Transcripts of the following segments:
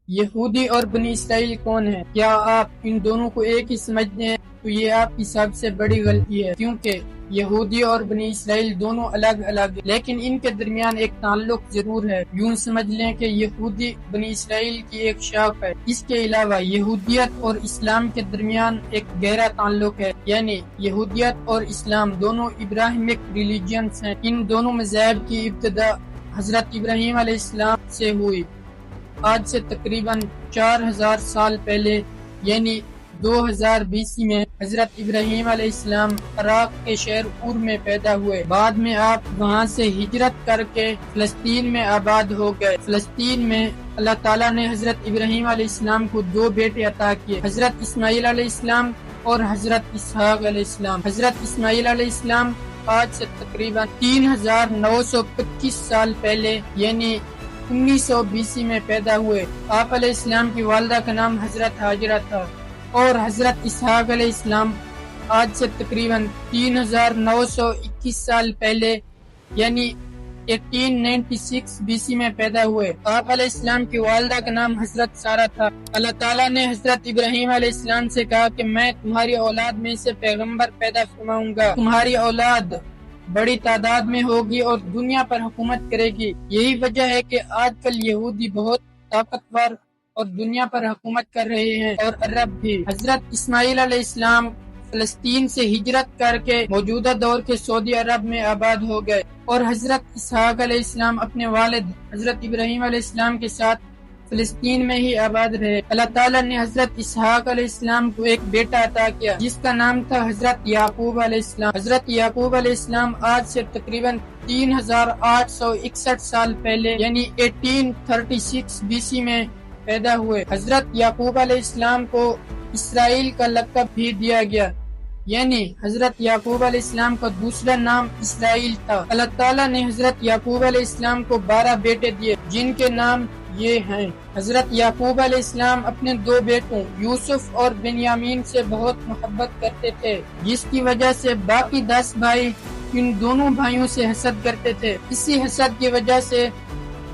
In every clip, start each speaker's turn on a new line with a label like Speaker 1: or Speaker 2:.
Speaker 1: یہودی اور بنی اسرائیل کون ہیں؟ کیا آپ ان دونوں کو ایک ہی سمجھتے ہیں؟ تو یہ آپ کی سب سے بڑی غلطی ہے، کیونکہ یہودی اور بنی اسرائیل دونوں الگ الگ ہیں، لیکن ان کے درمیان ایک تعلق ضرور ہے۔ یوں سمجھ لیں کہ یہودی بنی اسرائیل کی ایک شاخ ہے۔ اس کے علاوہ یہودیت اور اسلام کے درمیان ایک گہرا تعلق ہے، یعنی یہودیت اور اسلام دونوں ابراہیمک ریلیجنز ہیں۔ ان دونوں مذاہب کی ابتدا حضرت ابراہیم علیہ السلام سے ہوئی۔ آج سے تقریباً 4000 سال پہلے، یعنی 2000 BC میں حضرت ابراہیم علیہ السلام عراق کے شہر اور میں پیدا ہوئے۔ بعد میں آپ وہاں سے ہجرت کر کے فلسطین میں آباد ہو گئے۔ فلسطین میں اللہ تعالیٰ نے حضرت ابراہیم علیہ السلام کو 2 بیٹے عطا کیے، حضرت اسماعیل علیہ السلام اور حضرت اسحاق علیہ السلام۔ حضرت اسماعیل علیہ السلام آج سے تقریباً 3925 سال پہلے، یعنی 1900 BC میں پیدا ہوئے۔ آپ علیہ السلام کی والدہ کا نام حضرت ہاجرہ تھا، اور حضرت اسحاق علیہ السلام آج سے تقریباً 3921 سال پہلے، یعنی 1896 BC میں پیدا ہوئے۔ آپ علیہ السلام کی والدہ کا نام حضرت سارہ تھا۔ اللہ تعالیٰ نے حضرت ابراہیم علیہ السلام سے کہا کہ میں تمہاری اولاد میں سے پیغمبر پیدا فرماؤں گا، تمہاری اولاد بڑی تعداد میں ہوگی اور دنیا پر حکومت کرے گی۔ یہی وجہ ہے کہ آج کل یہودی بہت طاقتور اور دنیا پر حکومت کر رہے ہیں، اور عرب بھی۔ حضرت اسماعیل علیہ السلام فلسطین سے ہجرت کر کے موجودہ دور کے سعودی عرب میں آباد ہو گئے، اور حضرت اسحاق علیہ السلام اپنے والد حضرت ابراہیم علیہ السلام کے ساتھ فلسطین میں ہی آباد رہے۔ اللہ تعالیٰ نے حضرت اسحاق علیہ السلام کو ایک بیٹا عطا کیا جس کا نام تھا حضرت یعقوب علیہ السلام۔ حضرت یعقوب علیہ السلام آج سے تقریباً 3861 سال پہلے، یعنی 1836 BC میں پیدا ہوئے۔ حضرت یعقوب علیہ السلام کو اسرائیل کا لقب بھی دیا گیا، یعنی حضرت یعقوب علیہ السلام کا دوسرا نام اسرائیل تھا۔ اللہ تعالیٰ نے حضرت یعقوب علیہ السلام کو 12 بیٹے دیے، جن کے نام یہ ہیں۔ حضرت یعقوب علیہ السلام اپنے 2 بیٹوں یوسف اور بنیامین سے بہت محبت کرتے تھے، جس کی وجہ سے باقی 10 بھائی ان دونوں بھائیوں سے حسد کرتے تھے۔ اسی حسد کی وجہ سے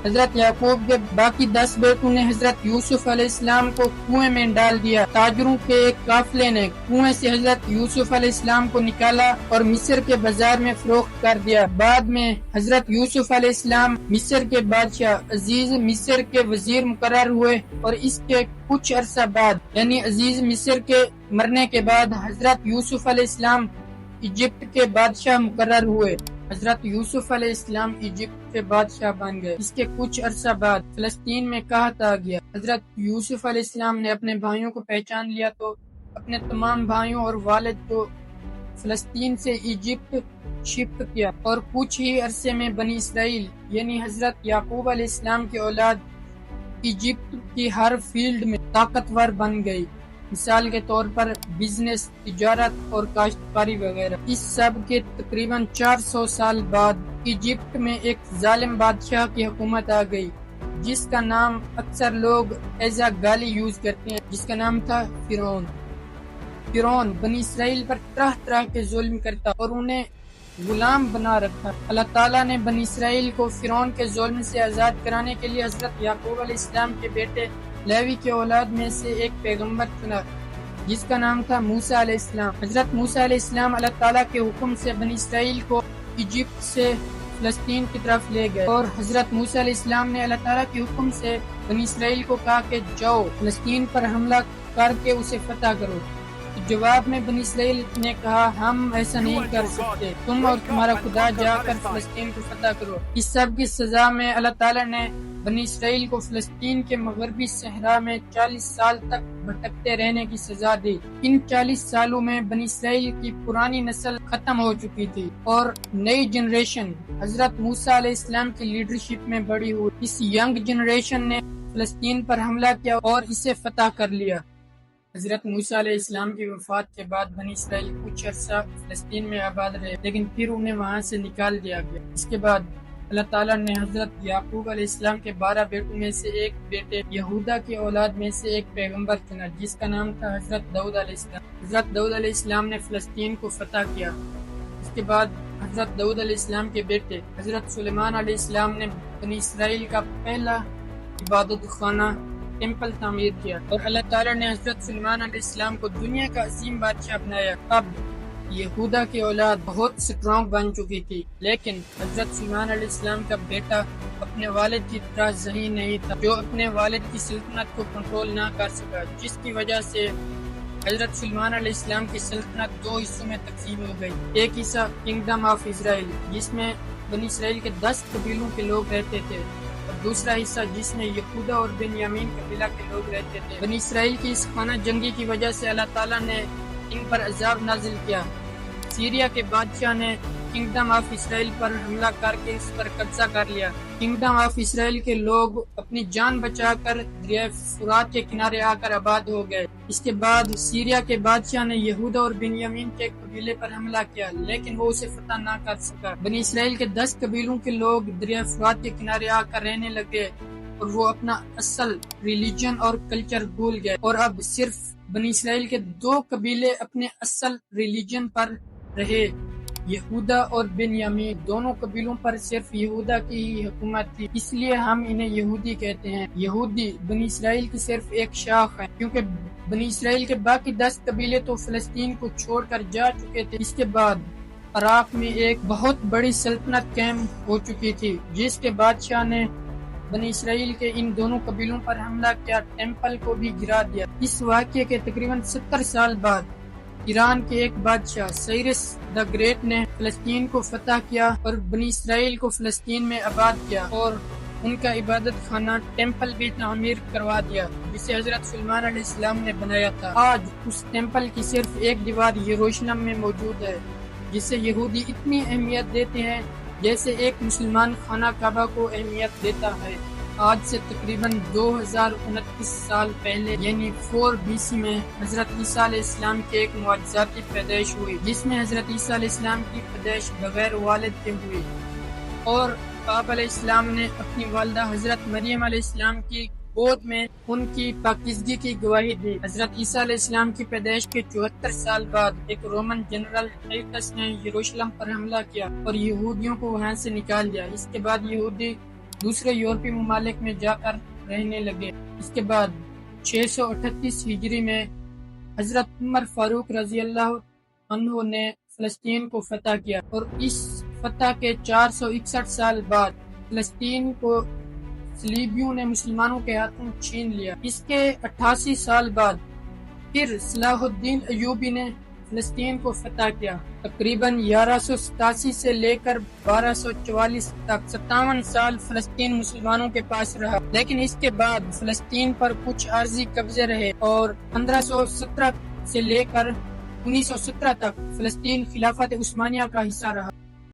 Speaker 1: حضرت یعقوب کے باقی 10 بیٹوں نے حضرت یوسف علیہ السلام کو کنویں میں ڈال دیا۔ تاجروں کے ایک قافلے نے کنویں سے حضرت یوسف علیہ السلام کو نکالا اور مصر کے بازار میں فروخت کر دیا۔ بعد میں حضرت یوسف علیہ السلام مصر کے بادشاہ عزیز مصر کے وزیر مقرر ہوئے، اور اس کے کچھ عرصہ بعد، یعنی عزیز مصر کے مرنے کے بعد، حضرت یوسف علیہ السلام ایجپٹ کے بادشاہ مقرر ہوئے۔ حضرت یوسف علیہ السلام ایجپٹ کے بادشاہ بن گئے۔ اس کے کچھ عرصہ بعد فلسطین میں قحط آ گیا۔ حضرت یوسف علیہ السلام نے اپنے بھائیوں کو پہچان لیا تو اپنے تمام بھائیوں اور والد کو فلسطین سے ایجپٹ شفٹ کیا، اور کچھ ہی عرصے میں بنی اسرائیل، یعنی حضرت یعقوب علیہ السلام کی اولاد، ایجپٹ کی ہر فیلڈ میں طاقتور بن گئی، مثال کے طور پر بزنس، تجارت اور کاشتکاری وغیرہ۔ اس سب کے تقریباً 400 سال بعد ایجپٹ میں ایک ظالم بادشاہ کی حکومت آ گئی، جس کا نام اکثر لوگ ایز اے گالی یوز کرتے ہیں، جس کا نام تھا فرعون۔ فرعون بنی اسرائیل پر طرح طرح کے ظلم کرتا اور انہیں غلام بنا رکھا۔ اللہ تعالیٰ نے بنی اسرائیل کو فرعون کے ظلم سے آزاد کرانے کے لیے حضرت یعقوب علیہ السلام کے بیٹے لیوی کی اولاد میں سے ایک پیغمبر چنا، جس کا نام تھا موسیٰ علیہ السلام۔ حضرت موسیٰ علیہ السلام اللہ تعالیٰ کے حکم سے بنی اسرائیل کو ایجپٹ سے فلسطین کی طرف لے گئے، اور حضرت موسیٰ علیہ السلام نے اللہ تعالیٰ کے حکم سے بنی اسرائیل کو کہا کہ جاؤ فلسطین پر حملہ کر کے اسے فتح کرو۔ جواب میں بنی اسرائیل نے کہا ہم ایسا نہیں کر سکتے، تم اور تمہارا خدا جا کر فلسطین کو فتح کرو۔ اس سب کی سزا میں اللہ تعالیٰ نے بنی اسرائیل کو فلسطین کے مغربی صحرا میں 40 سال تک بھٹکتے رہنے کی سزا دی۔ ان 40 سالوں میں بنی اسرائیل کی پرانی نسل ختم ہو چکی تھی اور نئی جنریشن حضرت موسیٰ علیہ السلام کی لیڈرشپ میں بڑی ہوئی۔ اس ینگ جنریشن نے فلسطین پر حملہ کیا اور اسے فتح کر لیا۔ حضرت موسیٰ علیہ السلام کی وفات کے بعد بنی اسرائیل کچھ عرصہ فلسطین میں آباد رہے، لیکن پھر انہیں وہاں سے نکال دیا گیا۔ اس کے بعد اللہ تعالیٰ نے حضرت یعقوب علیہ السلام کے 12 بیٹوں میں سے ایک بیٹے یہودا کی اولاد میں سے ایک پیغمبر چنا، جس کا نام تھا حضرت داؤد علیہ السلام۔ حضرت داؤد علیہ السلام نے فلسطین کو فتح کیا۔ اس کے بعد حضرت داؤد علیہ السلام کے بیٹے حضرت سلیمان علیہ السلام نے بنی اسرائیل کا پہلا عبادت خانہ ٹیمپل تعمیر کیا اور اللہ تعالیٰ نے حضرت سلیمان علیہ السلام کو دنیا کا عظیم بادشاہ بنایا۔ اب یہودا کی اولاد بہت سٹرانگ بن چکی تھی، لیکن حضرت سلیمان علیہ السلام کا بیٹا اپنے والد کی طرح ذہین نہیں تھا، جو اپنے والد کی سلطنت کو کنٹرول نہ کر سکا، جس کی وجہ سے حضرت سلیمان علیہ السلام کی سلطنت دو حصوں میں تقسیم ہو گئی۔ ایک حصہ کنگڈم آف اسرائیل، جس میں بنی اسرائیل کے 10 قبیلوں کے لوگ رہتے تھے، اور دوسرا حصہ جس میں یہودا اور بنیامین قبیلہ کے لوگ رہتے تھے۔ بنی اسرائیل کی اس خانہ جنگی کی وجہ سے اللہ تعالیٰ نے ان پر عذاب نازل کیا۔ سیریا کے بادشاہ نے کنگڈم آف اسرائیل پر حملہ کر کے اس پر قبضہ کر لیا۔ کنگڈم آف اسرائیل کے لوگ اپنی جان بچا کر دریائے فرات کے کنارے آ کر آباد ہو گئے۔ اس کے بعد سیریا کے بادشاہ نے یہودا اور بنیامین کے قبیلے پر حملہ کیا، لیکن وہ اسے فتح نہ کر سکا۔ بنی اسرائیل کے 10 قبیلوں کے لوگ دریائے فرات کے کنارے آ کر رہنے لگے اور وہ اپنا اصل ریلیجن اور کلچر بھول گئے، اور اب صرف بنی اسرائیل کے 2 قبیلے اپنے اصل ریلیجن پر رہے، یہودا اور بنیامین۔ دونوں قبیلوں پر صرف یہودا کی ہی حکومت تھی، اس لیے ہم انہیں یہودی کہتے ہیں۔ یہودی بنی اسرائیل کی صرف ایک شاخ ہے، کیونکہ بنی اسرائیل کے باقی 10 قبیلے تو فلسطین کو چھوڑ کر جا چکے تھے۔ اس کے بعد عراق میں ایک بہت بڑی سلطنت قائم ہو چکی تھی، جس کے بادشاہ نے بنی اسرائیل کے ان دونوں قبیلوں پر حملہ کیا، ٹیمپل کو بھی گرا دیا۔ اس واقعے کے تقریباً 70 سال بعد ایران کے ایک بادشاہ سائرس دا گریٹ نے فلسطین کو فتح کیا اور بنی اسرائیل کو فلسطین میں آباد کیا، اور ان کا عبادت خانہ ٹیمپل بھی تعمیر کروا دیا، جسے حضرت سلیمان علیہ السلام نے بنایا تھا۔ آج اس ٹیمپل کی صرف ایک دیوار یروشلم میں موجود ہے، جسے یہودی اتنی اہمیت دیتے ہیں جیسے ایک مسلمان خانہ کعبہ کو اہمیت دیتا ہے۔ آج سے تقریباً 2029 سال پہلے یعنی 4 BC میں حضرت عیسیٰ علیہ السلام کے ایک معجزاتی پیدائش ہوئی، جس میں حضرت عیسیٰ علیہ السلام کی پیدائش بغیر والد کے ہوئی، اور آپ علیہ السلام نے اپنی والدہ حضرت مریم علیہ السلام کی گود میں ان کی پاکیزگی کی گواہی دی۔ حضرت عیسیٰ علیہ السلام کی پیدائش کے 74 سال بعد ایک رومن جنرل ٹائٹس نے یروشلم پر حملہ کیا اور یہودیوں کو وہاں سے نکال دیا۔ اس کے بعد یہودی دوسرے یورپی ممالک میں جا کر رہنے لگے۔ اس کے بعد 638 ہجری میں حضرت عمر فاروق رضی اللہ عنہ نے فلسطین کو فتح کیا، اور اس فتح کے 461 سال بعد فلسطین کو صلیبیوں نے مسلمانوں کے ہاتھوں چھین لیا۔ اس کے 88 سال بعد پھر صلاح الدین ایوبی نے فلسطین کو فتح کیا۔ تقریباً 1187 سے لے کر 1244 تک 57 سال فلسطین مسلمانوں کے پاس رہا، لیکن اس کے بعد فلسطین پر کچھ عارضی قبضے رہے، اور 1517 سے لے کر 1917 تک فلسطین خلافت عثمانیہ کا حصہ رہا۔